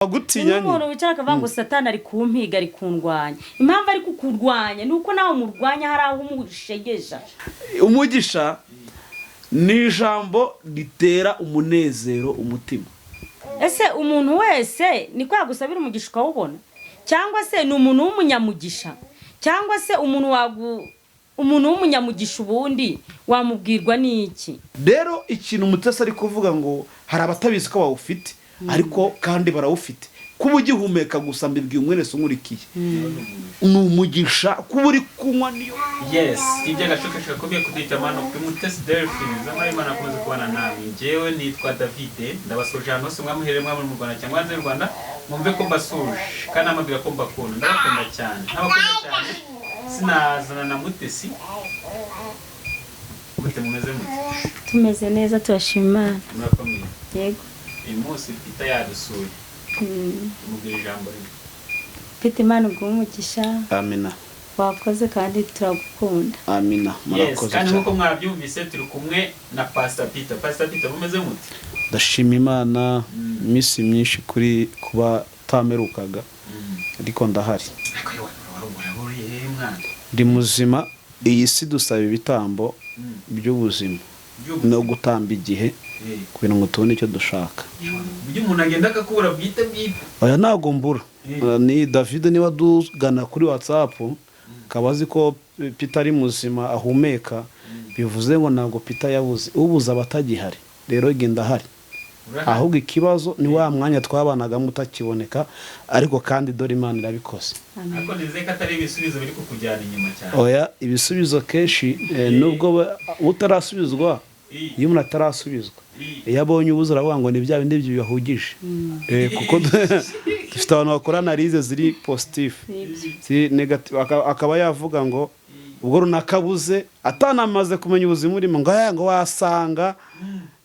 agutinya umuntu wicara akavuga ngo satani ari kumpiga ari kundwanya impamvu ari kukurwanya nuko nawe umurwanya hari aho umushegesha umugisha ni ijambo ritera umunezero umutima. Ese umuntu wese niko yagusabira umugisha ukawubona cyangwa se ni umuntu w'umunyamugisha cyangwa se umuntu w'umunyamugisha ubundi wamubwirwa n'iki? Rero ikintu Mutesi ari kuvuga ngo hari abatabizi ko bawufite ariko kandi barawufite. Kuba ugihumeka gusa mbibwiye umwese umurikiye ni umugisha kuba uri kunywa niyo. Yes, ibyo gashokesha komeye kuditamano ku Mutesi Derifins Imana akomeze kubana nawe. Jewe nitwa David ndabasoje hano se mwamuhereye mwa mu Rwanda cyangwa hanze y'u Rwanda mwumve ko mbasuje kana amabwira ko mbakunda ndabakunda cyane ntabakunda cyane sinazana na Mutesi. Mute mumeze mute? Tumeze neza turashima. Murakomeye. Yego. Umunsi Peter yadusuye. Mubwira ijambo rimwe. Peter Imana umugisha. Amina. Wakoze kandi turagukunda. Amina. Murakoze. Kandi nkuko mwabyumvise turi kumwe na Pastor Peter. Pastor Peter mumeze mute? Ndashima Imana imisi myinshi kuri kuba tamerukaga ariko ndahari. Ndi muzima. Iyi si dusaba ibitambo by'ubuzima no gutamba igihe kugira ngo tubone icyo dushaka. Byo umuntu agenda akakubura bwite bwite. Oya ntago mbura. Ni David niba dugana kuri WhatsApp kabazi ko Peter ari muzima ahumeka bivuze ngo ntago Peter yabuze ubuza abatagihari. Rero genda hari. Ahubwo ikibazo ni wa mwanya twabanaga mutakiboneka ariko kandi dore Imana irabikoze. Ariko nizeka atari ibisubizo biri kukujyana inyuma cyane. Oya ibisubizo kenshi nubwo utarasubizwa iyo umuntu atarasubizwa yabonye ubuze aravuga ngo ni bya bindi byahugije kuko dufite abantu bakora analize ziri positive si negative akaba yavuga ngo ubwo runakabuze atanamaze kumenya ubuzima urimo ngo wasanga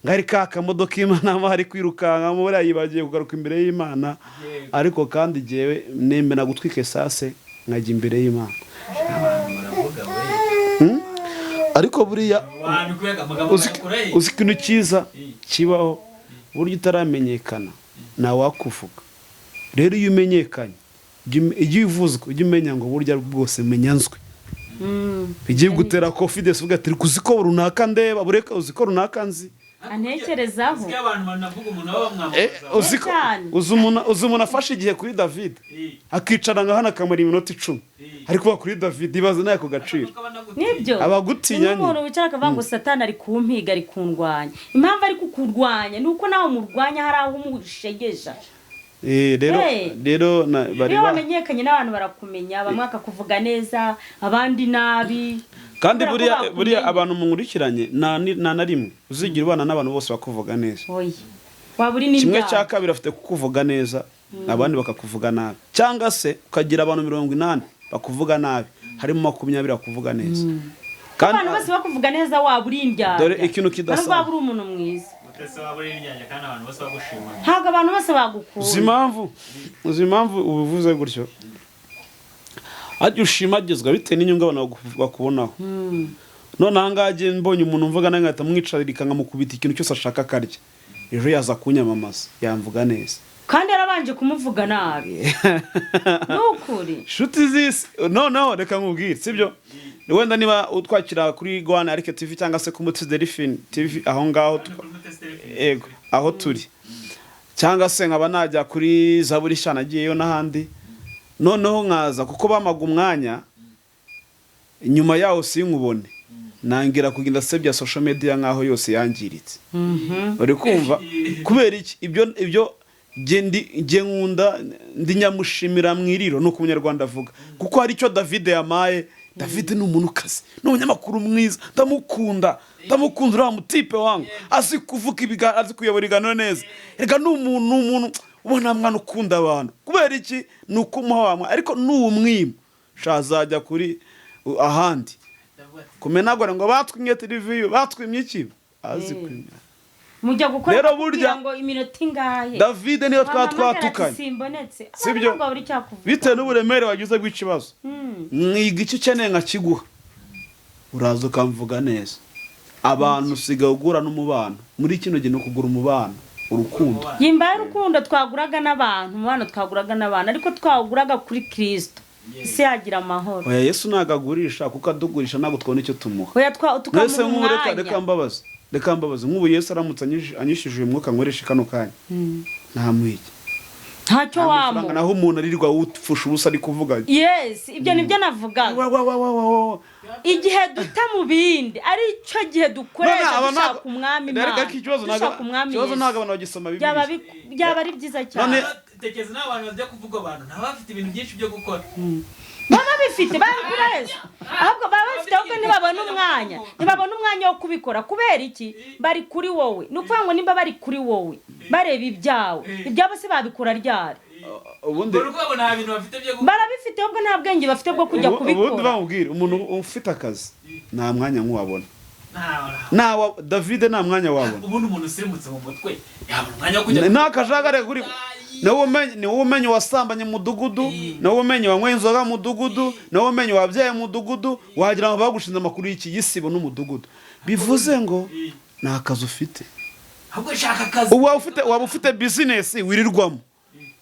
ngari kakamodoka Imana hari kwirukanka muri ayibagiye kugaruka imbere y'Imana ariko kandi jewe nembe nagutwike sase nkajya imbere y'Imana. Ariko buriya uzi ikintu cyiza kibaho buryo utaramenyekana na wakuvuga. Rero iyo umenyekanye iyo uvuzwe ujye umenya ngo burya bwose menyanzwe bigiye gutera confidence uvuga ati kuziko runaka ndeba bureka uziko runaka nzi antekerezaho umuntu afashe igihe kuri David akicara nka hana kamara iminota 10 ariko kuri David ibaze naye ko gaciro nibyo abagutinya umuntu wicara akavuga ngo satani ari kumpiga ari kundwanya impamvu ari kukurwanya nuko nawe umurwanya hari aho umushegesha. Rero bari bamenyekanye n'abantu barakumenya bamwe akakuvuga neza abandi nabi kandi buriya abantu munkurikiranye na rimwe uzigira ubana n'abantu bose bakuvuga neza. Oya waburi ni kimwe cya kabiri afite kukuvuga neza abandi bakakuvuga nabi cyangwa se ukagira abantu 80 bakuvuga nabi harimo 20 bakuvuga neza kandi abantu bose bakuvuga neza waburi indyarya dore ikintu kidasa waburi umuntu mwiza Mutesi waburi indyarya kandi abantu bose bagushima ntago abantu bose bagukunda uzi impamvu ubivuze gutyo ajye ushimagizwa bite n'inyungu abantu bakubonaho none ahangaje mbonye umuntu mvuga nangata mwicaririka nkamukubita ikintu cyose ashaka karya ejo yaza kunyamamaza yamvuga neza kandi yarabanje kumuvuga nabi nukuri shuti zisi no reka nkubwire sibyo wenda niba utwakira kuri Gwana ariko TV cyangwa se ku Mutesi Derifins TV aho ngaho yego aho turi cyangwa se nkaba najya kuri Zaburi shanagiyeyo n'ahandi noneho nkaza kuko bamaga umwanya nyuma yaho sinkubone nangira kugenda sebya social media nkaho yose yangiritse uri kumva kubera iki ibyo nge nkunda ndi nyamushimira mwiriro no kunyarwanda avuga kuko hari icyo David yamaye. David ni umuntu kazi n'umunyamakuru mwiza ndamukunda uriya mutipe wangu azi kuvuga ibiganiro azi kuyobora ibiganiro neza rega n'umuntu ubona mwana ukunda abantu kubera iki nuko umuha ariko n'umwima shazajya kuri ahandi kumenagora ngo batwimye televiziyo batwimye iki azi kwimya mujya gukora kugira ngo iminota ingahe David niyo twatukanye sibyo bite n'uburemere wagize bw'ikibazo mwiga icyo ukeneye nka kiguha uraza ukamvuga neza abantu usiga ugura n'umubano muri kino gihe no kugura umubano urukundo yimbaye urukundo twaguraga n'abantu mwana twaguraga n'abantu ariko twaguraga kuri Kristo isi yagira amahoro. Oya Yesu nagagurisha kuko adugurisha ntabwo twone icyo tumuha. Oya tukamuha umwanya. Reka mbabaza nk'ubu Yesu aramutse anyishije uyu mwuka nkoresha kano kanya ntamuhige ntacyo wamo naho umuntu arirwa wufusha ubusa ari kuvuga. Yes ibyo nibyo navuga igihe duta mu bindi ari cyo gihe dukoresha dushaka umwami Imana dushaka umwami Yesu ntabwo abantu bagisoma Bibiliya byaba ari byiza cyane. Tekeza n'abantu bajya kuvuga abantu nta bafite ibintu byinshi byo gukora baba bifite bakureza ahubwo baba bafite ahubwo ntibabona umwanya wo kubikora kubera iki bari kuri wowe nukuvuga ngo nimba bari kuri wowe bareba ibyabo se babikora ryari ubundi nta bintu bafite byo gukora barabifite ahubwo nta bwenge bafite bwo kujya kubikora. Ubundi bamubwira umuntu ufite akazi nta mwanya nk'uwabona David nta mwanya wabona. Ubundi umuntu usirimutse mu mutwe yabona umwanya wo kujya nta kajagare kuri ni wowe umenye wasambanye mu mudugudu, ni wowe umenye wanyweye inzoga mu mudugudu, ni wowe umenye wabyaye mu mudugudu, wagira ngo bagushinze amakuru y'iki gisibo n'umudugudu. Bivuze ngo nta kazi ufite. Ahubwo shaka akazi. Waba ufite business wirirwamo.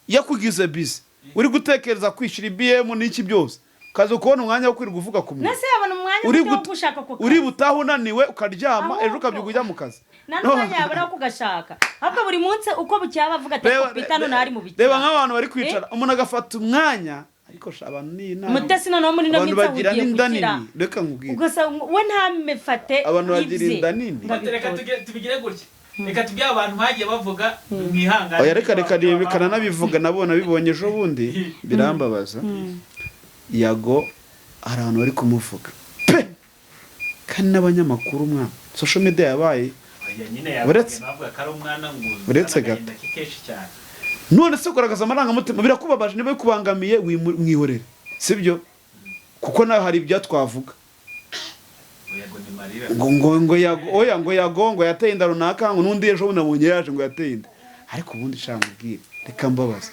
Yakugize busy. Uri gutekereza kwishira BM n'iki byose. Kazo kubona umwanya wo kwirirwa uvuga ku muntu. Nase yabona umwanya wo gushaka ko. Uri butaho unaniwe ukaryama ejo ukabyuka mu kazi. Nanone yabona ko gashaka. Ahubwo buri munsi uko bucyaba avuga ati P.ETER nari mu biki. Reba nk'abantu bari kwicara umuntu agafata umwanya ariko abantu ni inama. Mutesi no muri no mitsa bagira inda nini. Reka nkubwire. Ugasa we ntamefate abantu bagira inda nini. Reka tubigire gutya. Reka tubya abantu hagiye bavuga mwihangane. Oya reka rebekana nabivuga nabona bibonye ejo bundi birambabaza. Yago abantu bari kumuvuga pe kandi n'abanyamakuru mwa social media yabaye uretse gato none se kugaragaza amarangamutima birakubabaje niba kubangamiye mwihorere sibyo kuko nawe hari ibyo twavuga ngo yago yateye inda runaka ngo n'undi ejo bunabonye yaje ngo yateye inda ariko ubundi shaka mbwira reka mbabaza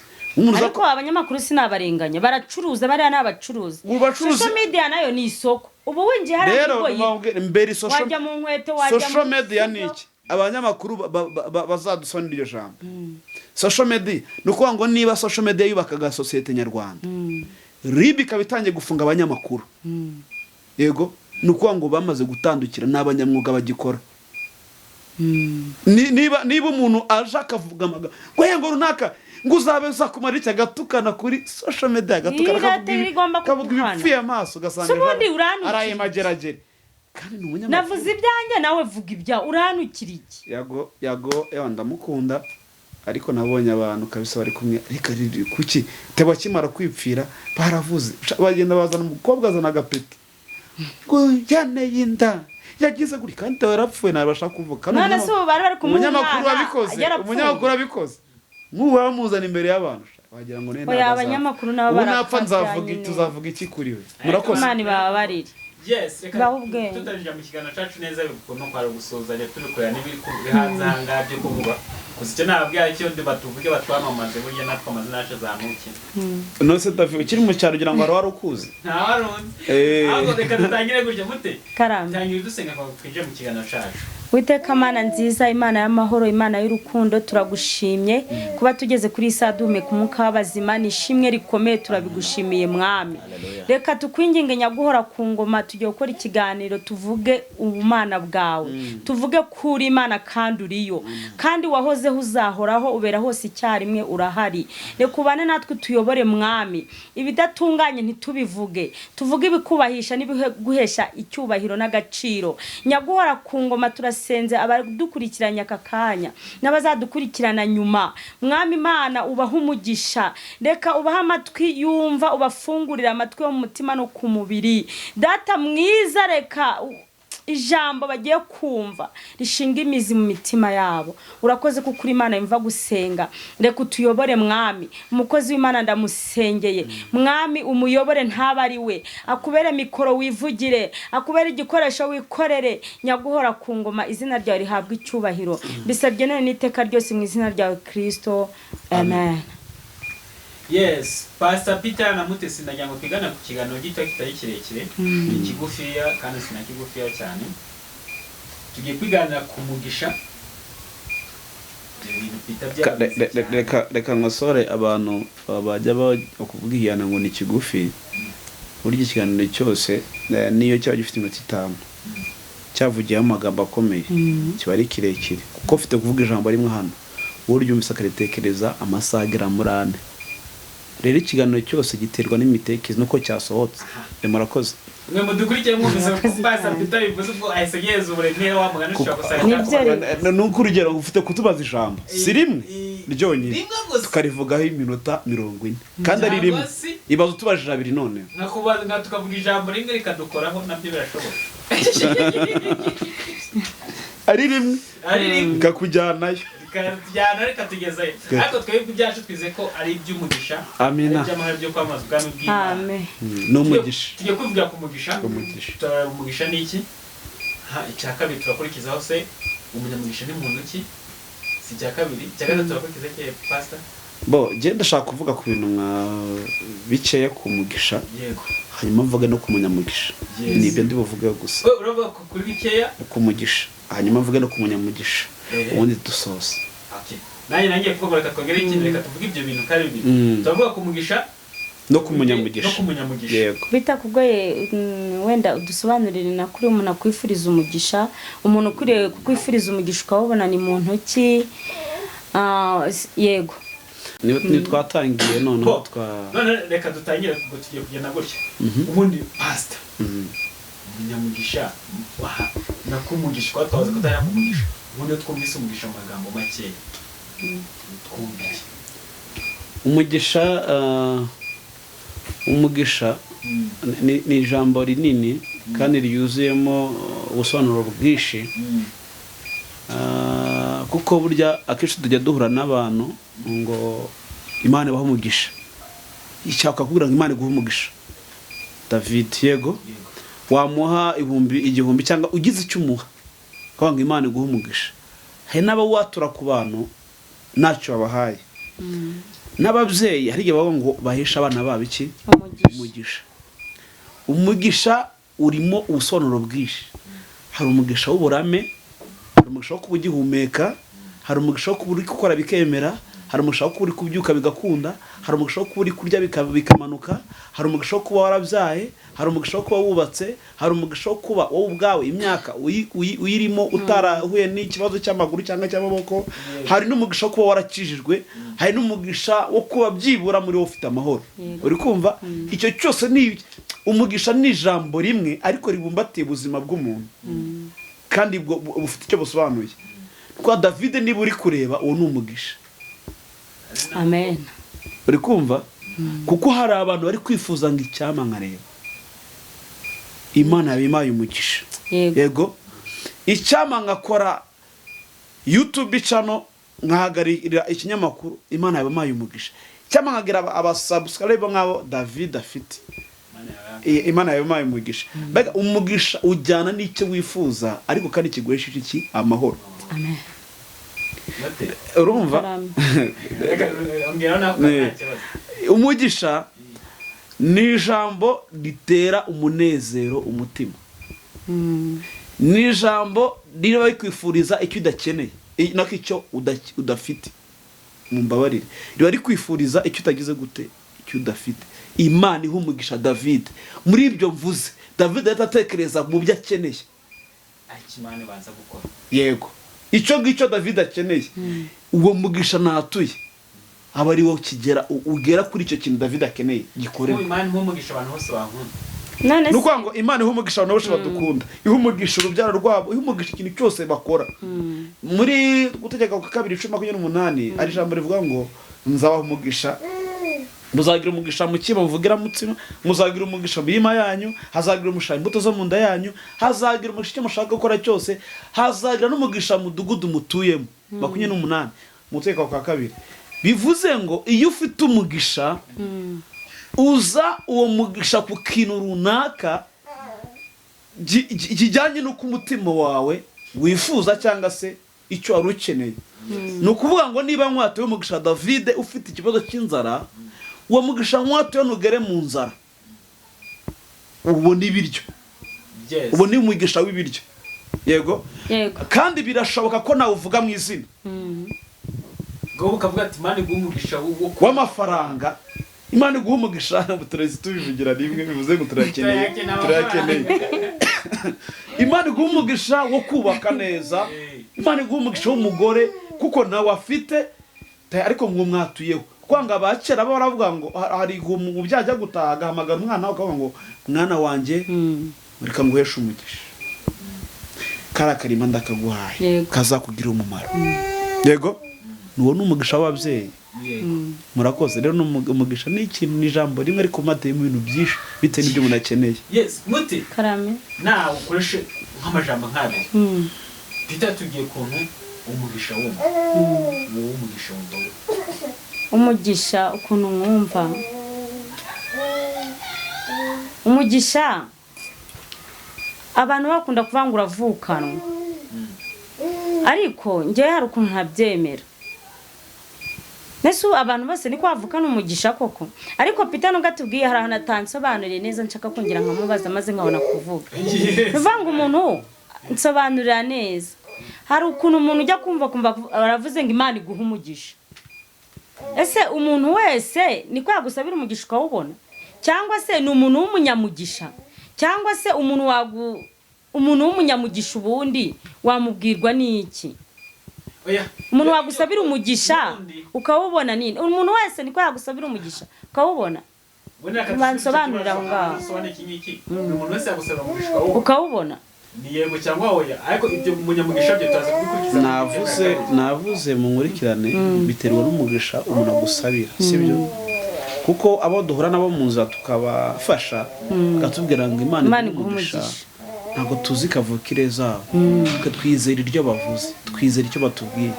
ariko abanyamakuru sinabarenganya baracuruza bariya n'abacuruzi social media nayo ni isoko ubu winjiye hari mbere wajya mu nkweto wajya social media niki abanyamakuru bazadusonera iryo jambo social media nuko ngo niba social media yubakaga societe nyarwanda ribi kabitangiye gufunga abanyamakuru yego nuko ngo bamaze gutandukira n'abanyamwuga bagikora niba umuntu aje akavuga amagambo ngo runaka ngo uzabeza kumara icyo gatukana kuri social media gatukana kavuga ibipfuye amaso ugasanga araye mageragere kandi ni umunyamakuru navuze ibyanjye nawe vuga ibya uranukira iki yago ndamukunda ariko nabonye abantu kabisa bari kumwe reka kuki teba kimara kwipfira baravuze bagenda bazana umukobwa azana agapeti ngo yane yinda yagize guri kandi warapfuye nabashaka kuvuga none se bari umunyamakuru abikoze Muwe bamuzana imbere y'abantu wagira ngo nene abanyamakuru nabo barapfa tuzavuga iki kuri we murakoze Imana babarire. Yes reka tutarija mu kiganiro cyacu neza bikono kwa gusozanya tubikorera n'ibiri hanze hanga byo kuvuga kuzicyo nababwira icyo ndi batuvuge batwamamaze burya natwe amazina yacu zamuki no se David ukiri mu cyaro kugira ngo wari ukuze nta warundi ahubwo reka dutangire gutya mute tangira dusenga kwa twinje mu kiganiro cyacu. Witeka Mana nziza, Imana y'amahoro, Imana y'urukundo, turagushimye kuba tugeze kuri sadume ku muka w'abazima, nishimwe rikomeye turabigushimiye mwami. Reka tukwinginge nyaguhora ku ngoma tugiye gukora ikiganiro tuvuge ubumana bwawe, tuvuge kuri Imana kandi uriyo, kandi wahozeho uzahoraho ubera hose icyarimwe urahari. Reka ubane natwe tuyobore mwami, ibidatunganye ntitubivuge, tuvuge ibikubahisha n'ibiguhesha icyubahiro n'agaciro. Nyaguhora ku ngoma senze abadukurikiranya kakanya n'abazadukurikirana nyuma mwami Imana ubaha umugisha, reka ubaha amatwi yumva, ubafungurira amatwi yo mu mutima no ku mubiri. Data mwiza, reka ijambo bagiye kumva rishinga imizi mu mitima yabo. Urakoze kuko uri Imana yumva gusenga, reka utuyobore mwami. Umukozi w'Imana ndamusengeye mwami, umuyobore ntaba ari we, akubere mikoro wivugire, akubere igikoresho wikorere. Nyaguhora ku ngoma, izina ryawe rihabwa icyubahiro, bisabye none n'iteka ryose mu izina ryawe Kristo, amen. Yes, Pastor Peter na Mutesi ndajyango kwigana ku kiganiro gito kitari kirekire, ni kigufiya kandi sinakigufiya cyane. Tugiye kwiganira ku mugisha. Ibintu reka nkosore abantu bajya bakubwihana ngo ni kigufi burya ikiganiro cyose niyo cyaba gifite iminota 5 cyavugiyeho amagambo akomeye kiba ari kirekire kuko ufite kuvuga ijambo rimwe hano burya umvise akaritekereza amasaha agera muri 4 rero ikiganiro cyose giterwa n'imitekerereze nuko cyasohotse murakoze mwe mudukurikire mwumvise ko pasa Peter bivuze ubwo ahesegeza uburemere wa mugani ushaka gusanga nuko urugero ufite kutubaza ijambo si rimwe ryonyine tukarivugaho iminota 40 kandi ari rimwe ibazo tubajije 2 none nka tukavuga ijambo rimwe rikadukoraho nabyo birashoboka ari rimwe kakujyanayo kajyana reka tugezayo ariko twebwe ibyacu twize ko ari iby'umugisha amina by'amahoro byo kwamaza ubwami bw'Imana amen no mugisha tujye kuvuga ku mugisha umugisha ni iki icya kabiri turakurikizaho se umunyamugisha ni muntu ki si icya kabiri icya gatatu turakurikiza ke pastor bo je ndashaka kuvuga ku bintu nka bikeya ku mugisha yego hanyuma mvuge no ku munyamugisha nibyo ndi buvuge gusa uravuga kuri bikeya ku mugisha hanyuma mvuge no ku munyamugisha ubundi dusoza nanjye kuvuga reka twongere ikindi reka tuvuge ibyo bintu kare bibiri turavuga ku mugisha no ku munyamugisha yego bitakugoye wenda udusobanurire na kuri umuntu akwifuriza umugisha umuntu ukuriye kukwifuriza umugisha ukawubona ni muntu ki yego ni twatangiye none reka dutangire ngo tugiye kugenda gutya ubundi pastor umunyamugisha nakumugisha kwa twaza kutari kumugisha ubundi twumvise umugisha mu magambo make twumvise umugisha ni ijambo rinini kandi ryuzuyemo ubusobanuro bwinshi kuko burya akenshi tujya duhura n'abantu ngo Imana ibaha umugisha ishaka kugira ngo Imana iguhe umugisha David yego wamuha igihumbi cyangwa ugize icyo umuha kwa ngo Imana iguhe umugisha hari nabo watura ku bantu ntacyo babahaye n'ababyeyi hari igihe bavuga ngo bahisha abana babo iki umugisha urimo ubusobanuro bwinshi hari umugisha w'uburame hari umugisha wo kuba ugihumeka hari umugisha wo kuba uri gukora bikemera hari umugisha wo kuba uri kubyuka bigakunda hari umugisha wo kuba uri kurya bikamanuka hari umugisha wo kuba warabyaye hari umugisha wo kuba wubatse hari umugisha wo kuba wowe ubwawe imyaka uyirimo utarahuye n'ikibazo cy'amaguru cyangwa cy'amaboko hari n'umugisha wo kuba warakijijwe hari n'umugisha wo kuba byibura muri wowe ufite amahoro uri kumva icyo cyose ni umugisha ni ijambo rimwe ariko ribumbatiye ubuzima bw'umuntu kandi bufite icyo busobanuye kwa David niba uri kureba uwo ni umugisha amen uri kumva kuko hari abantu bari kwifuza ngo icyama nkareba Imana yabimaye umugisha yego icyama nkakora YouTube channel nkahagarira ikinyamakuru Imana yabimaye umugisha icyama nkagira abasubscribe nk'abo David afite Imana yabimaye umugisha mbega umugisha ujyana n'icyo wifuza ariko kandi kiguhesha iki amahoro amen urumva umugisha ni ijambo ritera umunezero umutima ni ijambo riba rikwifuriza icyo udakeneye nako icyo udafite mu mbabarire riba rikwifuriza icyo utagize gute icyo udafite Imana iha umugisha David muri ibyo mvuze David yatatekereza mu byo akeneye Imana ibanza gukora yego icyo ngicyo David akeneye uwo mugisha natuye aba ari wo kigera ugera kuri icyo kintu David akeneye gikorera Imana ihumugisha abantu bose bankunda nuko ngo Imana ihumugisha abantu bose badukunda ihumugisha urubyaro rwabo ihumugisha ikintu cyose bakora muri gutegeka kwa 2:28 ari ijambo rivuga ngo nzabaha umugisha muzagira umugisha mu kiba muvugira mutsima muzagira umugisha bima yanyu hazagira umugisha imbuto zo mu nda yanyu hazagira umugisha icyo mushaka gukora cyose hazagira n'umugisha mudugudu mutuyemo 28 mutegeka kwa 2 bivuze ngo iyo ufite umugisha uza uwo mugisha ku kintu runaka kijyanye no ku mutima wawe wifuza cyangwa se icyo wari ukeneye no kuvuga ngo niba nkwatuye umugisha David ufite ikibazo cy'inzara uwo mugisha nkwatuye nugere mu nzara ubona ibiryo ubona umugisha w'ibiryo yego kandi birashoboka ko nawe uvuga mu izina ngo ukavuga ati Imana iguha umugisha w'amafaranga, Imana iguha umugisha, turezi tubivugira rimwe bivuze ngo turakeneye. Imana iguha umugisha wo kubaka neza, Imana iguha umugisha w'umugore kuko nawe afite ariko ngo mwatuyeho. Kwanga abakera baravuga ngo hari mu byajya gutaha agahamagara umwana ukavuga ngo mwana wanjye reka nguheshe umugisha, kara karima ndakaguhaye kazakugira umumaro. Yego, nuwo n'umugisha w'ababyeyi. Murakoze rero umugisha ni ikintu, ni ijambo rimwe ariko mateye mu bintu byinshi bitewe n'ibyo umuntu akeneye. Yes, muti karame nawe ukoreshe nk'amajambo nk'abiri. Peter tugiye kuntu umugisha wumva. Umugisha wumva. Umugisha ukuntu mwumva. Umugisha abantu bakunda kuvuga uravukanwa, ariko njyewe hari ukuntu ntabyemera. Nesu abantu bose niko bavukana umugisha koko, ariko Peter nubwo atubwiye hari ahantu atansobanuriye neza, nshaka kongera nkamubaza maze nkabona kuvuga. Bivanga umuntu nsobanurira neza. Hari ukuntu umuntu ujya kumva aravuze ngo Imana iguha umugisha. Ese umuntu wese niko yagusabira umugisha ukawubona, cyangwa se ni umuntu w'umunyamugisha, cyangwa se umuntu w'umunyamugisha ubundi wamubwirwa n'iki? Umuntu wagusabira umugisha ukawubona nini? Umuntu wese niko yagusabira umugisha ukawubona. Bansobanurira aho ngaho. Umuntu wese yagusabira umugisha ukawubona. Ni yego cyangwa oya, ariko ibyo munyamugisha byo taza kubikurikiza. Navuze mu nkurikirane biterwa n'umugisha umuntu agusabira, sibyo? Kuko abo duhura nabo mu nzira tukabafasha gatubwira ngo Imana iguha umugisha, ntabwo tuzi kavukire zabo, twizera iryo bavuze, twizera icyo batubwiye.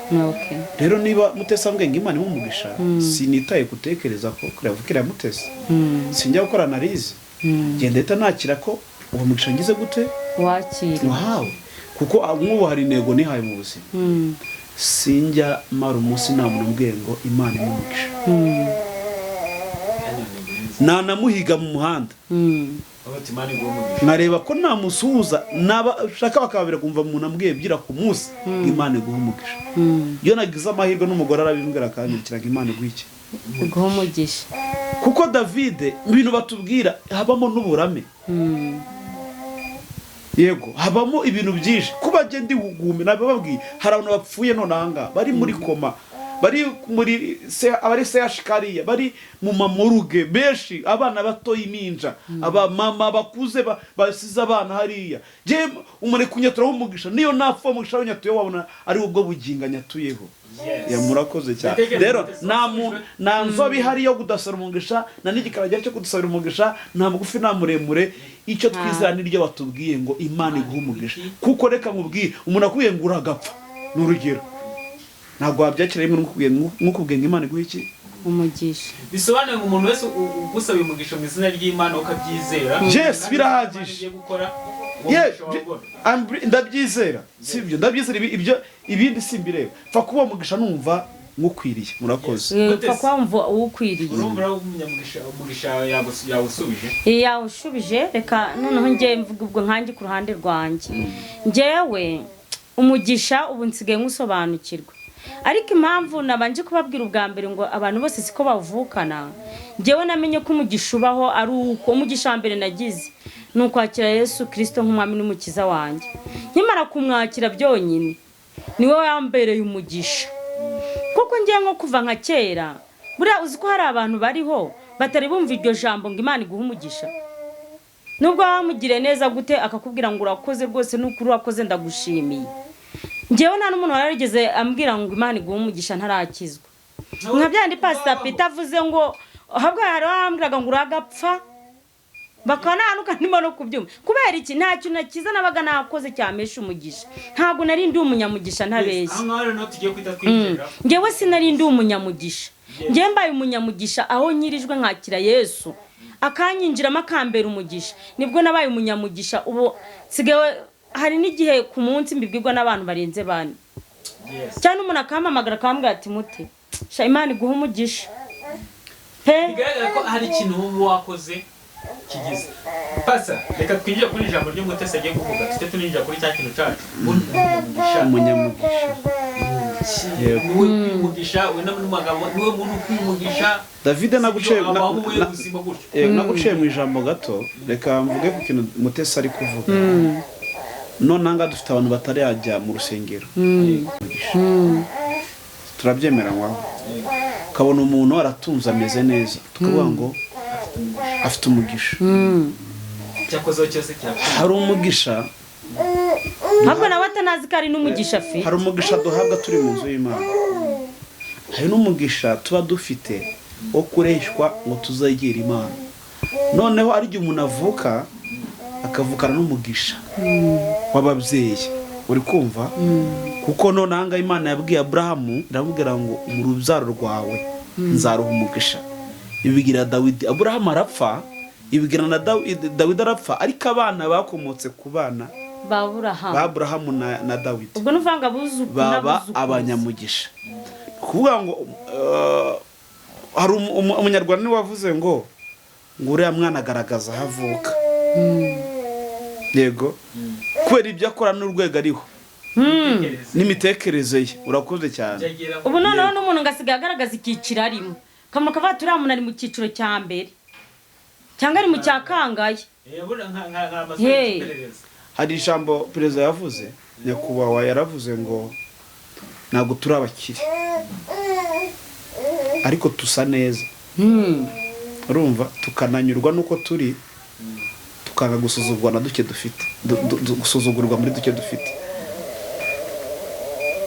Rero niba Mutesi ambwiye ngo Imana iguha umugisha, sinitaye gutekereza ko kavukire Mutesi, sinjya gukora analize, genda nakira ko uwo mugisha ngize gute wakira wahawe, kuko nk'ubu hari intego nihaye mu buzima. Sinjya mara umunsi nta muntu mbwiye ngo Imana iguha umugisha, nanamuhiga mu muhanda nkareba ko namusuhuza, nabashaka bakababira kumva umuntu ambwiye byira ku munsi Imana iguha umugisha. Iyo nagize amahirwe n'umugore arabimbwira akanyirikira ngo Imana iguha iki? Iguha umugisha. Kuko David ibintu batubwira habamo n'uburame. Yego, habamo ibintu byinshi. Kuba agenda ihugume nabababwiye hari abantu bapfuye none ahanga bari muri koma, bari muri abari seyashikariya, bari mu mamuruge benshi, abana bato iminja, aba mama bakuze basize abana hariya. Je umure kunyatura umugisha, niyo napfa umugisha wanyatuye wabona ari ubwo buginga nyatuyeho. Ya murakoze cyane. Rero nta nzobi hari yo kudasara umugisha, na n'igikaragera cyo kudusabira umugisha, nta mugufi nta muremure. Icyo twizera n'iryo batubwiye ngo Imana iguha umugisha. Kuko reka nkubwiye umuntu akubwiye ngo uragapfa n'urugero, ntabwo wabyakira rimwe nk'ukubwiye ngo Imana iguha iki? Umugisha. Bisobanuye ngo umuntu wese ugusaba umugisha mu izina ry'Imana ukabyizera. Yes, birahagije. Ndabyizera, sibyo? Ndabyizera ibindi simbireba. Fa kuba umugisha numva ngukwiriye. Murakoze. Fa kwamva ukwiriye. Urumva umugisha yawusubije. Yawushubije. Reka noneho ngiye mvuga ubwo nkangi ku ruhande rwanjye. Ngewe umugisha ubu nsigaye nkusobanukirwa. Ariko impamvu nabanje kubabwira ubwa mbere ngo abantu bose siko bavukana, ngewe namenye ko umugisha ubaho ari uko umugisha wa mbere nagize nukwakira Yesu Kristo nk'umwami n'umukiza wanjye. Nkimara kumwakira byonyine niwe wambereye umugisha. Kuko ngiye nko kuva nka kera, buriya uzi ko hari abantu bariho batari bumva iryo jambo ngo Imana iguha umugisha. Nubwo wamugire neza gute akakubwira ngo urakoze rwose n'ukuri wakoze ndagushimiye. Ngewe nta n'umuntu warigeze ambwira ngo Imana iguha umugisha ntarakizwa. Nka byandi Pastor Peter avuze ngo habwa hari wambwiraga ngo uragapfa bakananuka ndimo no kubyuma. Kubera iki ntacyo nakiza nabaga nakoze cyamesha umugisha. Ntabwo nari ndi umunyamugisha ntabeshye. Aho ngaho no tugiye kwita twinjira. Ngewe sinari ndi umunyamugisha. Ngewe mbaye umunyamugisha aho nyirijwe nkakira Yesu akanyinjiramo akambera umugisha. Nibwo nabaye umunyamugisha. Ubu sigaye hari n'igihe ku munsi mbibwirwa n'abantu barenze bane. Cyane umuntu akampamagara akambwira ati Mute sha Imana iguha umugisha. Bigaragara ko hari ikintu ubu wakoze kigize. Pasa reka twinjire kuri ijambo ryo Mutesi agiye kuvuga. Tute tuninjira kuri cya kintu cyacu. Umunyamugisha. niwe umugisha we n'amagambo niwe muntu umugisha David naguciye mu ijambo gato reka mvuge ku kintu Mutesi ari kuvuga none anga dufite abantu batari yajya mu rusengero turabyemera ngwaho kabona umuntu aratunze ameze neza tukavuga ngo afite umugisha cyakoze cyose cyafite hari umugisha ntabwo nawe atanazi ko ari n'umugisha fe hari umugisha duhabwa turi mu nzu y'Imana hari n'umugisha tuba dufite wo kureshwa ngo tuzegera Imana noneho ari igihe umuntu avuka akavukana n'umugisha w'ababyeyi uri kumva kuko none anga Imana yabwiye Abrahamu iramubwira ngo mu rubyaro rwawe nzaruha umugisha ibigira Dawidi Abrahamu arapfa ibigira na Dawidi arapfa ariko abana bakomotse ku bana ba Abrahamu na Dawidi ubwo nuvanga buzuku baba abanyamugisha kuvuga ngo hari umunyarwanda ni wavuze ngo uriya mwana agaragaza aho avuka yego kubera ibyo akora n'urwego ariho n'imitekerereze ye urakoze cyane ubu noneho n'umuntu ngasigaye agaragaza icyiciro arimo kamuka va turiya muntu ari mu cyiciro cya mbere cyangwa ari mu cya kangaye hari ijambo perezida yavuze nyakubahwa yaravuze ngo ntabwo turi abakire ariko tusa neza urumva tukananyurwa nuko turi tukanga gusuzugurwa na duke dufite gusuzugurwa muri duke dufite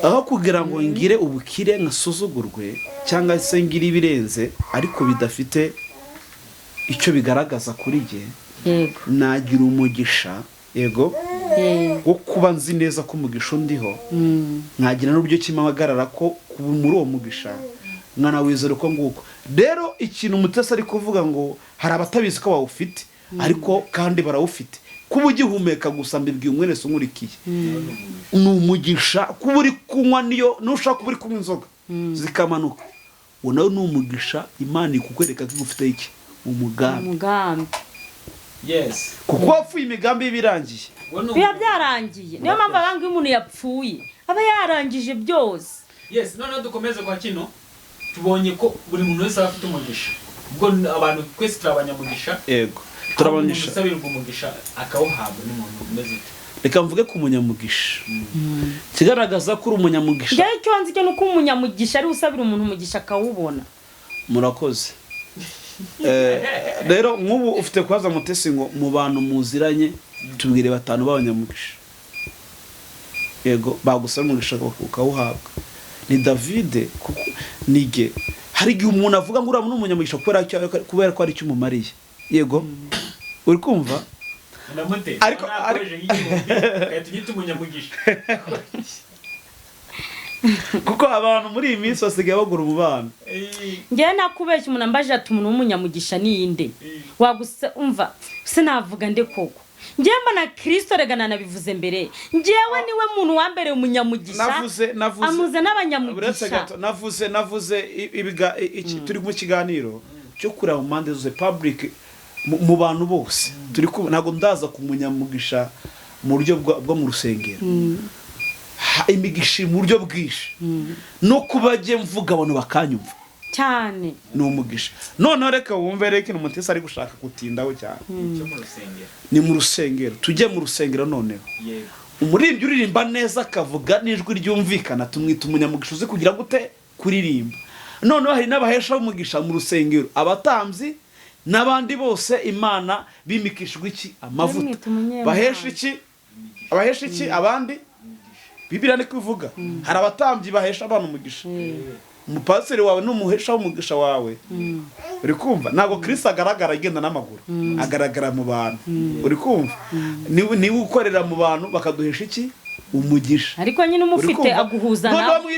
aho kugira ngo ngire ubukire nkasuzugurwe cyangwa se ngire ibirenze ariko bidafite icyo bigaragaza kuri jye nagira umugisha yego wo kuba nzi neza ko umugisha undiho nkagira n'uburyo kimahagarara ko muri uwo mugisha mwana wizera uko nguko rero ikintu Mutesi ari kuvuga ngo hari abatabizi ko bawufite ariko kandi barawufite kuba ugihumeka gusa mbibwiye umwene se nkurikiye ni umugisha kuba uri kunywa niyo nushaka kuba uri kunywa inzoga zikamanuka uwo nawe ni umugisha Imana ikukwereka ko igufite iki umugambi yes kuko wapfuye imigambi y'ibirangiye biba byarangiye niyo mpamvu abanga iyo umuntu yapfuye aba yarangije byose yes noneho dukomeze kwa kino tubonye ko buri muntu wese afite umugisha ubwo abantu twese turabanyamugisha yego turabanisha usabirwa umugisha akawuhabwa n'umuntu umeze ute reka mvuge ku munyamugisha kigaragaza ko uri umunyamugisha njyewe icyo nzi cyo ni uko umunyamugisha ari usabira umuntu umugisha akawubona murakoze rero nk'ubu ufite kubaza Mutesi ngo mu bantu muziranye tubwire 5 b'abanyamugisha yego bagusaba umugisha ukawuhabwa ni David kuko nige hari igihe umuntu avuga ngo uriya n'umunyamugisha kubera ko ari icyo umumariye yego uri kumva ariko tunyita umunyamugisha kuko abantu muri iyi minsi basigaye bagura umubano njyewe nakubeshya umuntu ambaje ati umuntu w'umunyamugisha niyinde wagusa umva sinavuga nde koko njyewe mbona Kristo regana nabivuze mbere njyewe niwe muntu wambere umunyamugisha amuze n'abanyamugisha navuze turi mu kiganiro cyo kureba mu mpande zose public mu bantu bose turi ntabwo ndaza ku munyamugisha mu buryo bwo mu rusengero imigisha mu buryo bwinshi no kuba jye mvuga abantu bakanyumva cyane ni umugisha noneho reka wumve reka Mutesi ari gushaka gutindaho cyane ni mu rusengero tujye mu rusengero noneho umuririmbyi uririmba neza akavuga n'ijwi ryumvikana tumwita umunyamugisha uzi kugira gute kuririmba noneho hari n'abahesha b'umugisha mu rusengero abatambyi n'abandi bose Imana bimikishwa iki amavuta bahesha iki abandi Bibiliya ni kuvuga hari abatambyi bahesha abantu umugisha umupasiteri wawe n'umuhesha w'umugisha wawe uri kumva ntabwo Kristo agaragara agenda n'amaguru agaragara mu bantu uri kumva niwe ukorera mu bantu bakaduhesha iki umugisha ariko nyine umufite aguhuza nawe mu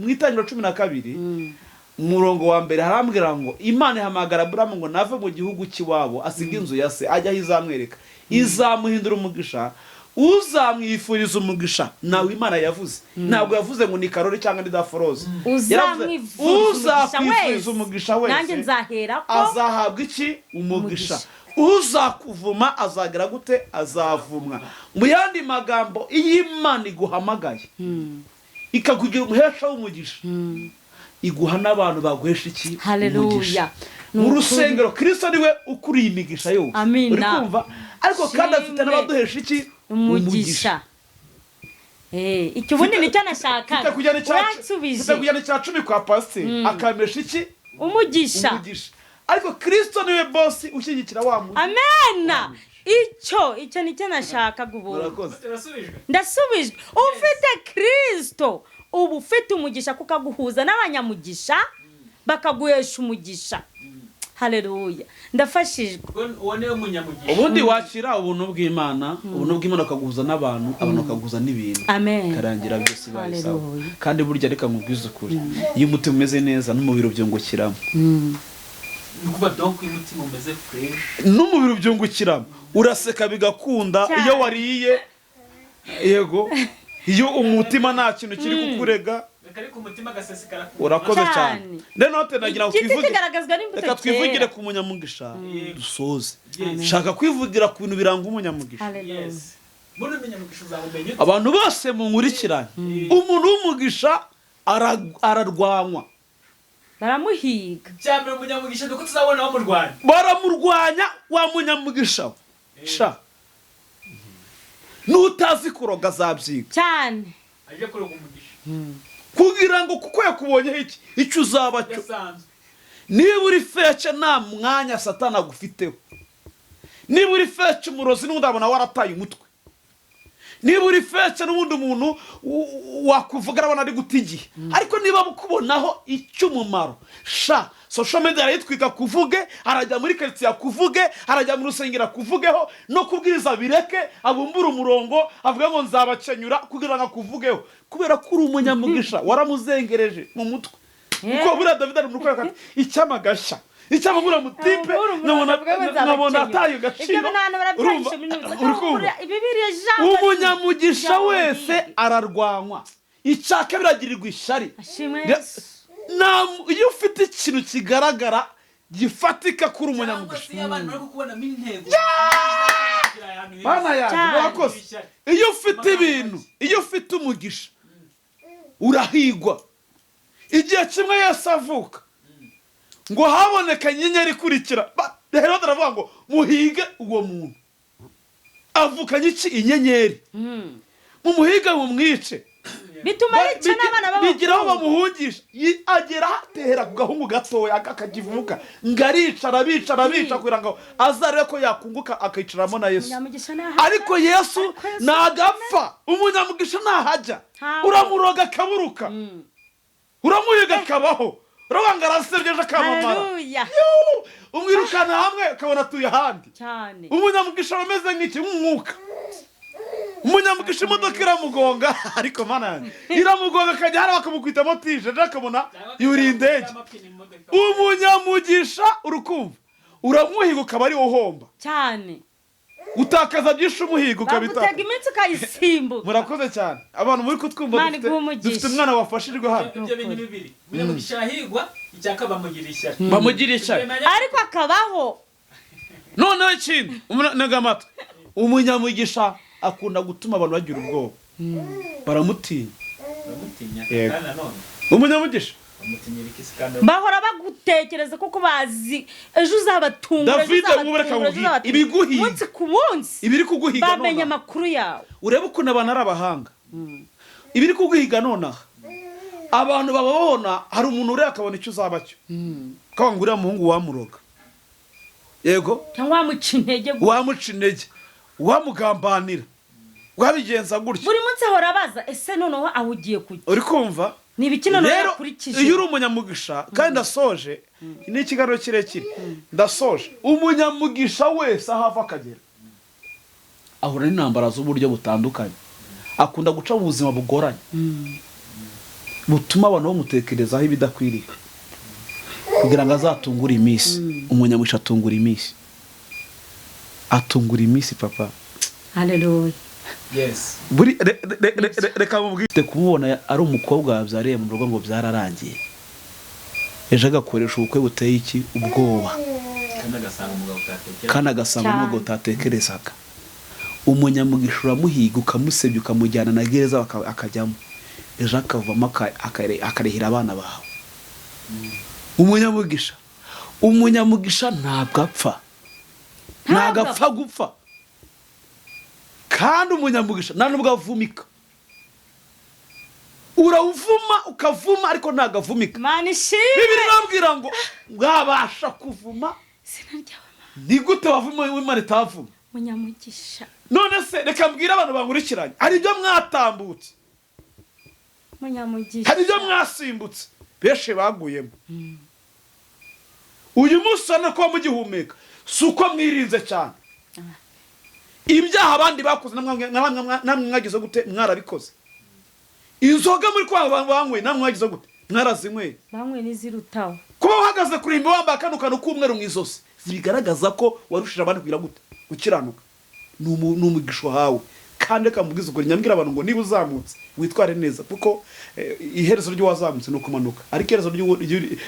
itangiriro 12 umurongo wa mbere harambwira ngo Imana ihamagara Abrahamu ngo nave mu gihugu cy'iwabo asiga inzu ya se ajya izamwereka izamuhindura umugisha uzamwifuriza umugisha nawe Imana yavuze ntabwo yavuze ngo ni Karori cyangwa ni Daforoze uzamwifuriza umugisha wese nanjye nzahera ko azahabwa iki umugisha uzakuvuma azagera gute azavumwa mu yandi magambo iyo Imana iguhamagaye ikakugira umuhesha w'umugisha iguha n'abantu baguhesha iki haleluya mu rusengero Kristo niwe ukuriye imigisha yose uri kumva ariko kandi afite n'abaduhesha iki umugisha icyo ubundi nicyo nashakaga kujyana icya 10 kwa pasiteri akamesha iki umugisha ariko Kristo niwe bosi ushyigikira wa muntu amena icyo nicyo nashakaga ubu ndasubijwe ufite Kristo ubu ufite umugisha kukaguhuza n'abanyamugisha bakaguhesha umugisha haleluya ndafashijwe uone umunyamugisha ubundi wakira ubuntu bw'Imana ukaguhuza n'abantu abantu bakaguhuza n'ibintu karangira byose bayisawa kandi burya reka mubwize ukuri iyo umutima umeze neza n'umubiri byungukiramo nukuba donc umutima umeze fresh n'umubiri byungukiramo uraseka bigakunda iyo wariye yego iyo umutima nta kintu kiri kukurega ariko umutima gasesekara urakoze cyane rero note nagira kwivugira reka twivugire ku munyamugisha dusoze shaka kwivugira ku bintu biranga umunyamugisha yes mbona umunyamugisha uzabumenye abantu bose mu nkurikiranye umuntu w'umugisha ararwanywa baramuhiga cyambere umunyamugisha duko tuzabona aho murwanya baramurwanya wa munyamugisha sha nutazi kuroga zabyiga cyane aje kuroga umugisha kugira ngo kuko yakubonyeho iki icyo uzaba cyo niba uri fece nta mwanya satana agufiteho niba uri fece umurozi n'undi abona warataye umutwe niba uri fece n'ubundi umuntu wakuvuga arabona ari guta igihe ariko niba mukubonaho icy'umumaro sha social media arayitwika kuvuge arajya muri quartier kuvuge arajya mu rusengero kuvugeho no kubwiriza bireke abumbura umurongo avuga ngo nzabacenyura kugira ngo kuvugeho kubera ko uri umunyamugisha waramuzengereje mu mutwe uko bura David ari muruko yakati icyamagasha icyamabura mutipe nabona atayo gaciro umunyamugisha wese ararwanywa icaka biragirirwa ishari iyo ufite ikintu kigaragara gifatika kuri umunyamugisha bana yanjye murakoze iyo ufite ibintu iyo ufite umugisha urahigwa igihe kimwe Yesu avuka ngo haboneka inyenyeri ikurikira rero turavuga ngo muhige uwo muntu avukanye iki inyenyeri mumuhiga mumwice bituma yica n'abana babo bigiraho bamuhungisha agera atera ku gahungu gatoya akakivuka ngaricara bica kugira ngo azarebe ko yakunguka akicaramo na Yesu ariko Yesu nagapfa umunyamugisha nahajya uramuroga akaburuka uramuhiga akabaho urabanga arasebyeje akamamara umwirukana hamwe ukabona atuye ahandi umunyamugisha ameze nk'iki umwuka umunyamugisha imodoka iramugonga ariko mana iramugonga akajya hari bakamukwitamo tije akabona yuri indege umunyamugisha urukumva uramuhiga ukaba ari uhomba cyane utakaza byinshi umuhiga ukabita bagutega iminsi ukayisimbuka murakoze cyane abantu muri kutwumva dufite umwana wafashijwe hano ibyo bintu bibiri umunyamugisha ahigwa icyaka bamugira ishyari ariko akabaho noneho ikindi nagamatwe umunyamugisha akunda gutuma abantu bagira ubwoba baramutinya umunyamugisha bahora bagutekereza kuko bazi ejo uzabatunga David mubereka ibiguhiga umunsi ku munsi ibiri kuguhiga none bamenye amakuru yawe urebe ukuntu abantu ari abahanga ibiri kuguhiga none abantu bababona hari umuntu uri akabona icyo uzaba cyo kanga uriya muhungu wamuroga yego cyangwa wamuca intege wamugambanira wabigenza gutya buri munsi ahora abaza ese noneho ahugiye kujya uri kumva ni ibikino nakurikije iyo uri umunyamugisha kandi ndasoje ni ikiganiro kirekire ndasoje umunyamugisha wese aho ava akagera ahura n'intambara z'uburyo butandukanye akunda guca mu buzima bugoranye butuma abantu bamutekerezaho ibidakwiriye kugira ngo azatungure iminsi umunyamugisha atungura iminsi papa haleluya yes buri reka mubwite kumubona ari umukobwa wabyariye mu rugo ngo byararangiye ejo agakoresha ubukwe buteye iki ubwoba kandi agasanga umugabo utatekerezaga umunyamugisha uramuhiga ukamusebya ukamujyana na gereza akajyamo ejo akavamo akarehera abana bawe. umunyamugisha ntabwo apfa, ntabwo apfa gupfa, kandi umunyamugisha nta nubwo avumika. Urawuvuma ukavuma ariko ntabwo avumika. Bibiri nabwira ngo mwabasha kuvuma ni gute wavuma w'Imana itavuma? Munyamugisha. None se reka mbwira abantu bankurikiranye, hari ibyo mwatambutse, munyamugisha, hari ibyo mwasimbutse benshi baguyemo. Uyu munsi sana ko mugihumeka si uko mwirinze cyane. Ibyaha abandi bakoze namwe mwagize gute? Mwarabikoze. Inzoga muri kwa banywe namwe mwagize gute? Mwarazinywe. Banywe n'izirutaho. Kuba uhagaze kuri imbe wambaye akantu k'umweru mu izosi bigaragaza ko warushije abandi kugira gute? Gukiranuka. N'umugisha hawe. Kandi kamubwiza ukuri nyambwira abantu ngo niba uzamutse witware neza, kuko iherezo ryo wazamutse no kumanuka, ariko iherezo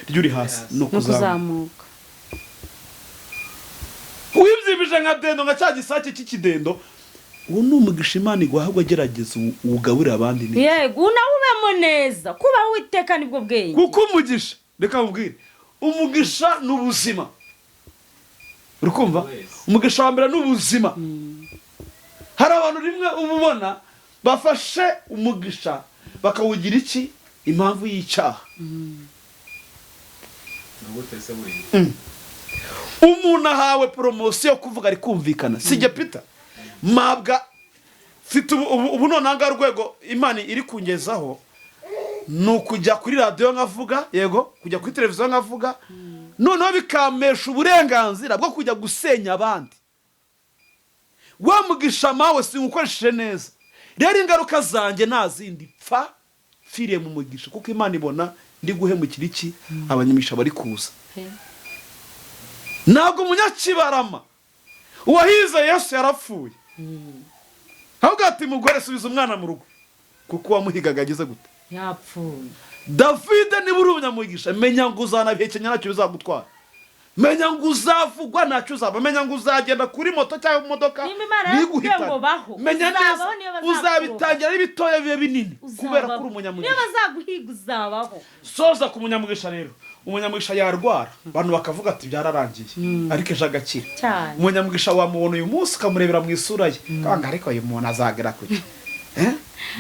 ry'uri hasi no kuzamuka. Wibyibije nka dendo nka cya gisake cy'ikidendo, uwo n'umugisha Imana igwahagwa gerageza ugaburira abandi neza. Yego unawubemo neza kuba witeka nibwo bwenge. Kuko umugisha, reka mubwire, umugisha n'ubuzima. Urukumva? Umugisha wa mbere n'ubuzima. Hari abantu rimwe ububona bafashe umugisha bakawugira iki? Impamvu y'icyaha. Umuntu ahawe promotion kuvuga ari kumvikana. Sije Peter mabwa mfite ubu nonanga rwego Imana iri kungezaho no kujya kuri radio nkavuga, yego kujya kuri televiziyo nkavuga, noneho bikamesha uburenganzira bwo kujya gusenya abandi. Wamugisha mawe si ukoresheje neza, rero ingaruka zanjye nazindi pfa firiye mu mugisha, kuko Imana ibona ndi guhemukira iki abanyamisha bari kuza. Ntabwo munyakibarama uwahize Yesu yarapfuye. Ahubwo ati mugore subiza umwana mu rugo, kuko wamuhigaga ageze gute? Yapfuye. David ni buri umunyamugisha, menya ngo uzanabihekenya nacyo bizagutwara, menya ngo uzavugwa nacyo uzaba, menya ngo uzagenda kuri moto cyangwa mu modoka biguhita, menya neza uzabitangira ari bitoya bibe binini kubera kuri umunyamugisha. Niba bazaguhiga uzabaho. Soza ku munyamugisha rero, umunyamugisha yarwara abantu bakavuga ati byararangiye, ariko ejo agakira. Umunyamugisha wamubona uyu munsi ukamurebera mu isura ye, kanga ariko uyu muntu azagera kuki?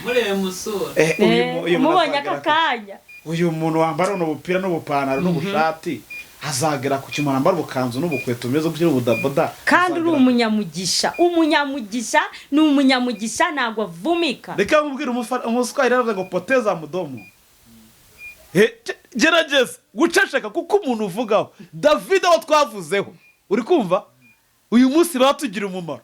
Murebe musura. Umubonye akakanya. Uyu muntu wambara n'ubupira n'ubupantaro n'ubushati azagera ku kimana mbara ubukanzu n'ubukweto bimeze gutyo n'ubudaboda. Kandi uri umunyamugisha. Umunyamugisha ni umunyamugisha ntago avumika. Reka mubwire umuswari yaravuze ngo poteza mudomo. Gerageza guceceka kuko umuntu uvugaho David aho twavuzeho, uri kumva uyu munsi batugira umumaro.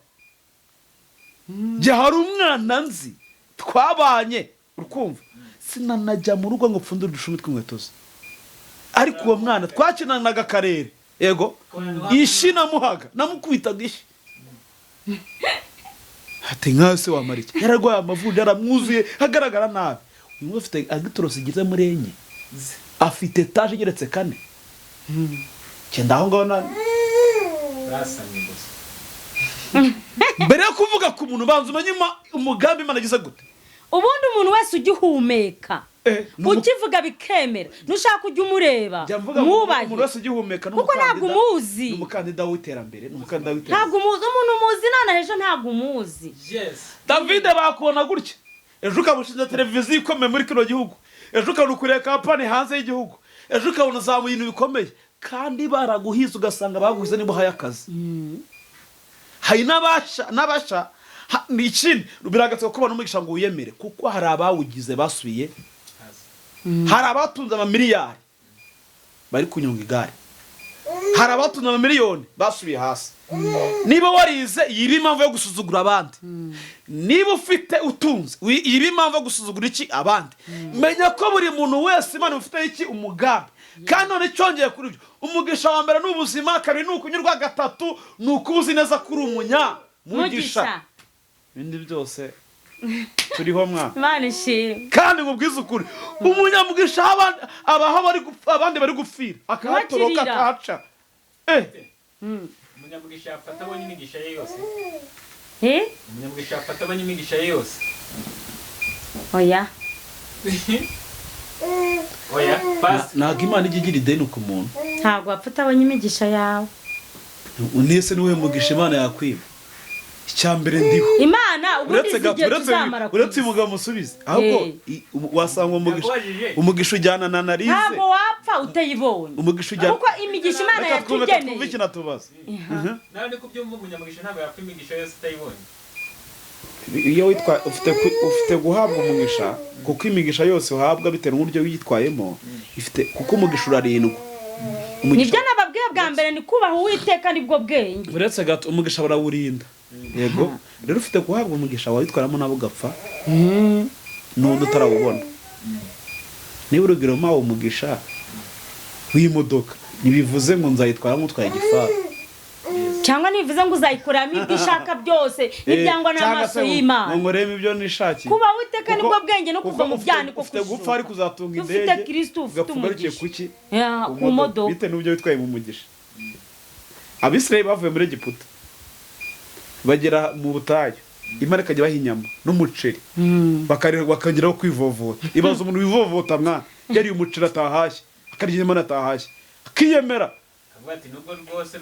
Je hari umwana nzi twabanye, uri kumva sinanajya mu rugo ngo pfundure udushumi tw'inkweto ze, ariko uwo mwana twakinanaga akarere, yego ishi namuhaga namukubitaga ishi. Ati nkaho se wamarike yararwaye amavunja yaramwuzuye hagaragara nabi. Uyu munsi afite agitorosi igeze muri enye, afite etaje igeretse 4. Cyenda aho ngaho nani Rasanye gusa. mbere yo kuvuga ku muntu banza umenye umugambi Imana agize gute. Ubundi umuntu wese ugihumeka ukivuga bikemera, nushaka kujya umureba mwubaye. Umuntu wese ugihumeka kuko ntabwo umuzi, n'umukandida w'iterambere, n'umukandida w'iterambere. Ntabwo umuzi umuntu umuzi nana ejo ntabwo umuzi. Yes. David bakubona gutya, ejo ukabushinja televiziyo ikomeye muri kino gihugu, ejo ukabona kureka kampani hanze y'igihugu, ejo ukabona zamuye ibintu bikomeye, kandi baraguhiza ugasanga baguhize nibo haye akazi. Hari n'abasha ni ikindi biragatse ko abantu umugisha ngo uyemere, kuko hari abawugize basubiye, hari abatunze amamiliyari bari kunyonga igare, hari abatunze amamiliyoni basubiye hasi. Niba warize yiba impamvu yo gusuzugura abandi, niba ufite utunze yiba impamvu yo gusuzugura iki abandi. Menya ko buri muntu wese Imana ufite iki umugambi, kandi none cyongeye kuri byo umugisha wa mbere n'ubuzima, kabiri n'ukunyurwa, gatatu n'ukuzi neza kuri umunyamugisha. Bindi byose turiho mwana Imana ishimwe. Kandi ngubwiza ukuri umunyamugisha abaho bari gupfa abandi bari gupfira akahatoroka akahaca. Umunyamugisha afata abonye imigisha ye yose. Umunyamugisha afata abonye imigisha ye yose. Oya oya pasi ntabwo imana ijya igira ideni ku muntu ntabwo wapfa utabonye imigisha yawe. nese niwe mugisha imana yakwiba icya mbere ndiho Imana ubundi igihe tuzamara uretse umugabo musubize ahubwo wasanga umugisha ujyana na analize ntabwo wapfa utayibonye umugisha ujyana kuko imigisha Imana yatugeneye. twumve iki natubaza nawe ni kubyumva umunyamugisha ntabwo yapfa imigisha yose utayibonye. iyo witwa ufite guhabwa umugisha kuko imigisha yose uhabwa bitewe n'uburyo witwayemo ifite kuko umugisha urarindwa. Nibyo nababwiye bwa mbere ni kubaha Uwiteka nibwo bwenge. uretse gato umugisha barawurinda yego rero ufite guhabwa umugisha witwaramo nabo ugapfa n'undi utarawubona. niba urugero mpawe umugisha w'imodoka ntibivuze ngo nzayitwaramo utwaye igifaru cyangwa nivuze ngo uzayikoramo ibyo ishaka byose n'ibyangwa n'amaso y'Imana ngo nkoremo ibyo nishakiye. kuba Uwiteka nibwo bwenge no kuva mu byaniko ufite gupfa ariko uzatunga indege ufite Kristo ufite umugisha kuki ku modoka bite n'ubyo witwaye mu mugisha. Abisirayeli bavuye muri Egiputa bagera mu butayu Imana ikajya baha inyama n'umuceri bakageraho kwivovota. Ibaza umuntu wivovota mwana yari umuceri atahashye akarya Imana atahashye akiyemera bati nubwo rwose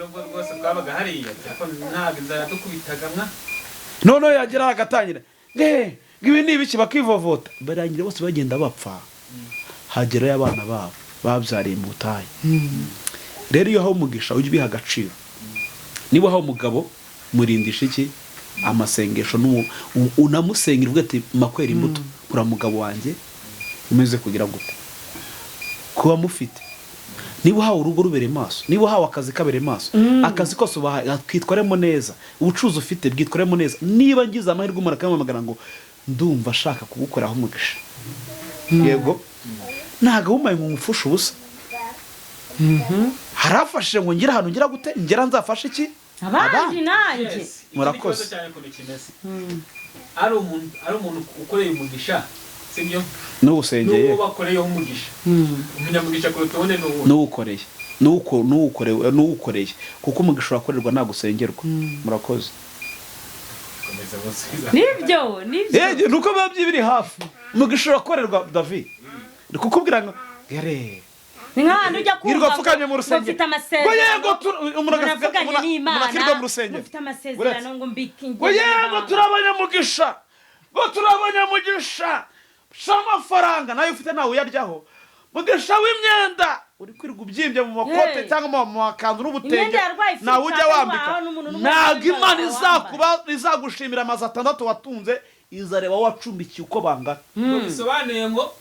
twabaga hariya ariko ntabwo inzara dukubitaga mwa none yagera agatangira ngibi ni ibiki bakivovota barangira bose bagenda bapfa hagerayo abana babo babyariye mu butayu. rero iyo haho umugisha ujye ubiha agaciro. niba haho umugabo murindisha iki amasengesho unamusengera uvuga ati makwera imbuto kura mugabo wanjye umeze kugira gute kuba mufite. niba uhawe urugo rubere maso niba uhawe akazi kabere maso akazi kose twitwaremo neza ubucuruzi ufite bwitwaremo neza. niba ngize amahirwe umuntu akamamagara ngo ndumva ashaka kugukoraho umugisha yego ntago wumaye mu mufusha ubusa harafashije ngo ngira ahantu ngira gute ngira nzafashe iki abandi nanjye murakoze ari umuntu ukoreye umugisha sibyo n'ubusengeye n'uwo bakoreyeho umugisha umunyamugisha kuruta ubundi n'uwukoreye kuko umugisha urakorerwa ntabwo usengerwa. murakoze nibyo nuko biba byibiri hafi umugisha urakorerwa David ndi kukubwira ngo yare ni nk'ahantu ujya kumva ufukanye mu rusengero ufite amasezerano yego uravuganye n'Imana mu rusengero ufite amasezerano ngo mbikinge yego turabanyamugisha amafaranga nayo ufite nawe uyaryaho mugisha w'imyenda uri kwirirwa ubyimbye mu makote cyangwa mu makanzu n'ubutenge nawe ujya wambika ntabwo Imana izagushimira amazu 6 watunze izareba wacumbikiye uko bangana. bisobanuye ngo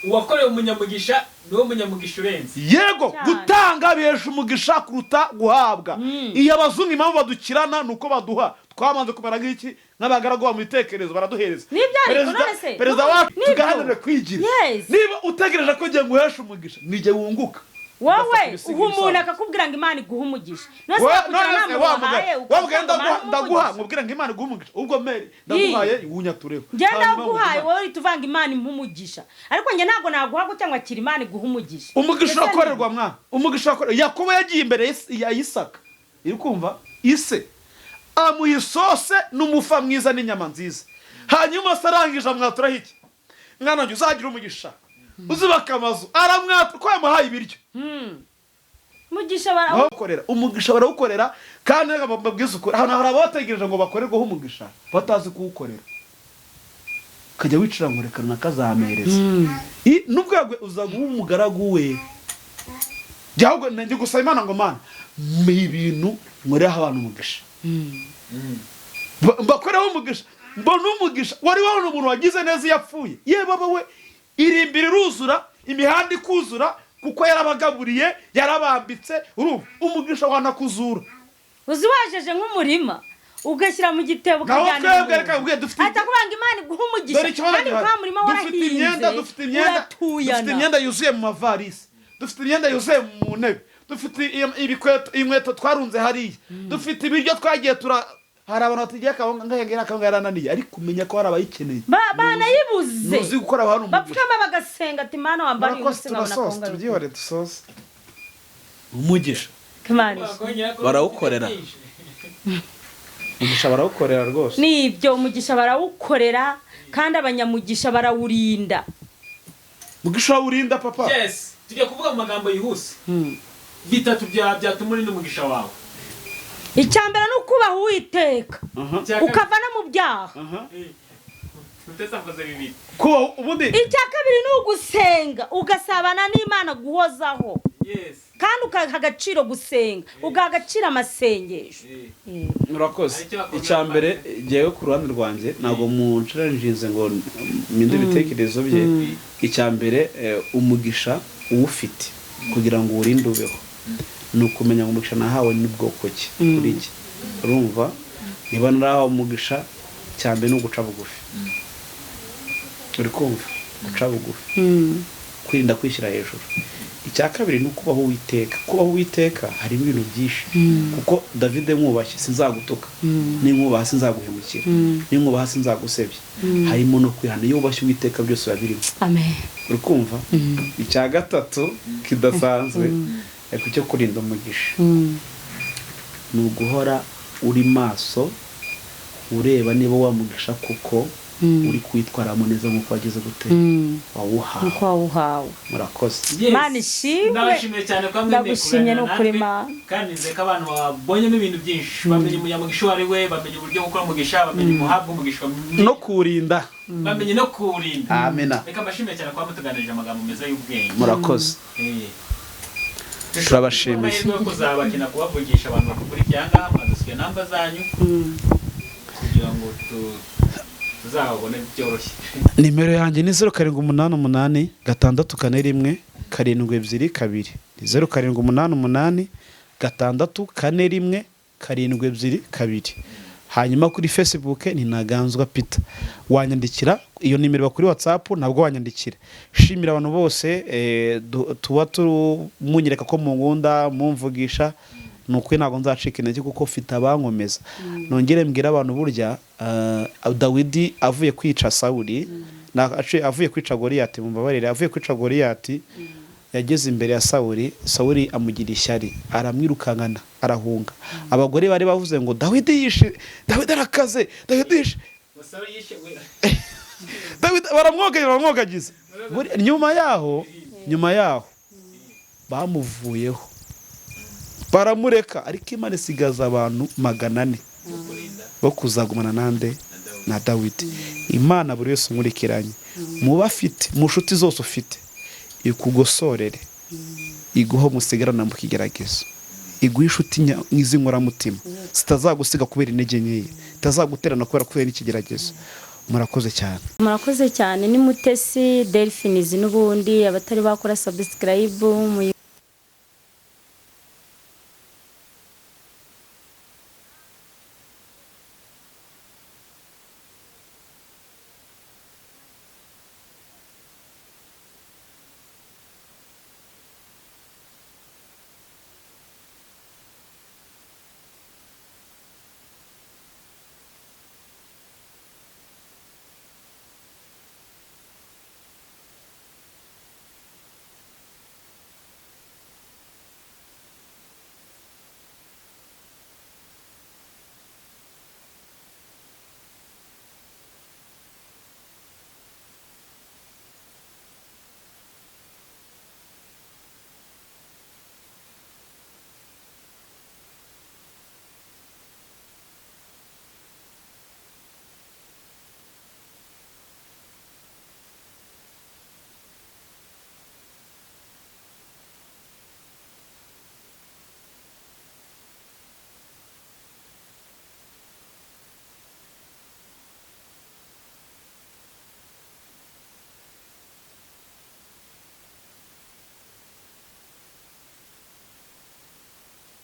uwakoreye umunyamugisha niwo munyamugisha urenze. yego gutanga bihesha umugisha kuruta guhabwa. iyo abazungu impamvu badukirana nuko baduha twamanze kumera nk'iki n'abagaragu mu bitekerezo baraduhereza. perezida wacu tugahanire kwigira. niba utegereje ko ngiye nguhesha umugisha nijye wunguka wowe umuntu akakubwira ngo Imana iguha umugisha ndaguha nkubwira ngo Imana iguha umugisha ubwo meri ndaguhaye wunyatureho njye ndaguhaye wowe tuvanga Imana impa umugisha ariko njye ntabwo naguha gutya ngo akira Imana iguha umugisha. umugisha urakorerwa mwana umugisha urakorerwa. Yakobo yagiye imbere ya Isaka iri kumva ise amuha isose n'umufa mwiza n'inyama nziza hanyuma sarangije amwaturaho iki mwana njye uzagira umugisha uzubaka amazu aramwata ko yamuhaye ibiryo. umugisha barawukorera kandi babwiza ukuri. hano hari abategereje ngo bakorerweho umugisha batazi kuwukorera ukajya wicira ngo reka nakazamereza n'ubwagwe uzaguha umugaragu we jyaho nanjye gusaba Imana ngo Mana mpa ibintu nkoreho abantu umugisha bakoreho umugisha mbona umugisha wari wabona umuntu wagize neza iyo apfuye baba we irimbira iruzura imihanda ikuzura kuko yarabagaburiye yarabambitse umugisha wanakuzura. uzi wajeje nk'umurima ugashyira mu gitebo ukajyana atakubanga Imana iguha umugisha kandi kwa murima warahinze dufite imyenda yuzuye mu mavarisi dufite imyenda yuzuye mu ntebe dufite inkweto twarunze hariya dufite ibiryo twagiye hari abantu batigiye akabanga yarananiye ariko umenya ko hari abayikeneye banayibuze nuzi gukora abantu bapfukama bagasenga ati Mana wambariye ubusa nkabona konga tubyihore dusoze umugisha barawukorera umugisha barawukorera rwose nibyo umugisha barawukorera kandi abanyamugisha barawurinda mugisha urinda papa. Yes, tujya kuvuga mu magambo yihuse. Bitatu byatuma urinda umugisha wawe. Icyambere no kubaha Uwiteka ukava no mu byaha. Mutesi avuze bibiri. Kuba ubundi Icya kabiri ni ugusenga ugasabana n'Imana guhozaho. Yes. Kandi ukaha agaciro gusenga ugaha agaciro amasengesho. murakoze. Icyambere ngewe ku ruhande rwanjye ntabwo mu nshyiranginze ngo mpinde ibitekerezo bye. Icyambere umugisha uwufite kugira ngo urinde ubeho ni ukumenya ngo umugisha nahawe ni bwoko ki kuri iki. Urumva niba narahawe umugisha cyambere ni uguca bugufi. Uri kumva guca bugufi kwirinda kwishyira hejuru. Icya kabiri ni ukubaho Uwiteka. Kubaho Uwiteka harimo ibintu byinshi kuko David mwubashye sinzagutuka n'inkubaha sinzaguhemukira n'inkubaha sinzagusebya. Harimo no kwihana iyo ubashye Uwiteka byose babirimo. Amen. Uri kumva? Icya gatatu kidasanzwe ku cyo kurinda umugisha ni uguhora uri maso ureba niba wamugisha kuko uri kwitwaramo neza nk'uko wageze gute wawuhawe. Murakoze. Mana ishimwe. Ndabashimiye cyane kwa mwende ndagushimye no kuri Mana. Kandi nzeka abantu babonyemo ibintu byinshi. Bamenye umugisha wari we, bamenye uburyo gukora umugisha, bamenye umuhabwa umugisha no kurinda. Bamenye no kurinda. Amen. Reka mbashimiye cyane kwa mutuganirije amagambo meza y'ubwenge. Murakoze. Turabashimiye. Amahirwe yo kuzabakina kubavugisha abantu bakurikira ngaha mwadusiye namba zanyu kugira ngo tuzabone byoroshye. Nimero yanjye ni 0788 641 722 0788 641 722. Hanyuma kuri Facebook ni Ntaganzwa Peter. Wanyandikira iyo nimero kuri WhatsApp nabwo wanyandikira. Shimira abantu bose tuba tumunyereka ko mu ngunda mumvugisha nuko ntago nzacika intege kuko ufite abankomeza. Nongere mbwira abantu burya Dawidi avuye kwica Sawuli avuye kwica Goliyati mumbabarire avuye kwica Goliyati yageze imbere ya Sawuli amugira ishyari aramwirukankana arahunga. Abagore bari bavuze ngo Dawidi yishe, Dawidi arakaze, Dawidi yishe, Dawidi baramwogagiza. Nyuma yaho bamuvuyeho baramureka ariko Imana isigaza abantu 400 bo kuzagumana na Dawidi. Imana buri wese umurikiranye mu bafite mu nshuti zose ufite ikugosorere iguho musigarana mu kigeragezo iguha inshuti nk'izinkora mutima zitazagusiga kubera intege nkeya itazaguterana kubera n'ikigeragezo. Murakoze cyane. Murakoze cyane. Ni Mutesi Derifins n'ubundi abatari bakora subscribe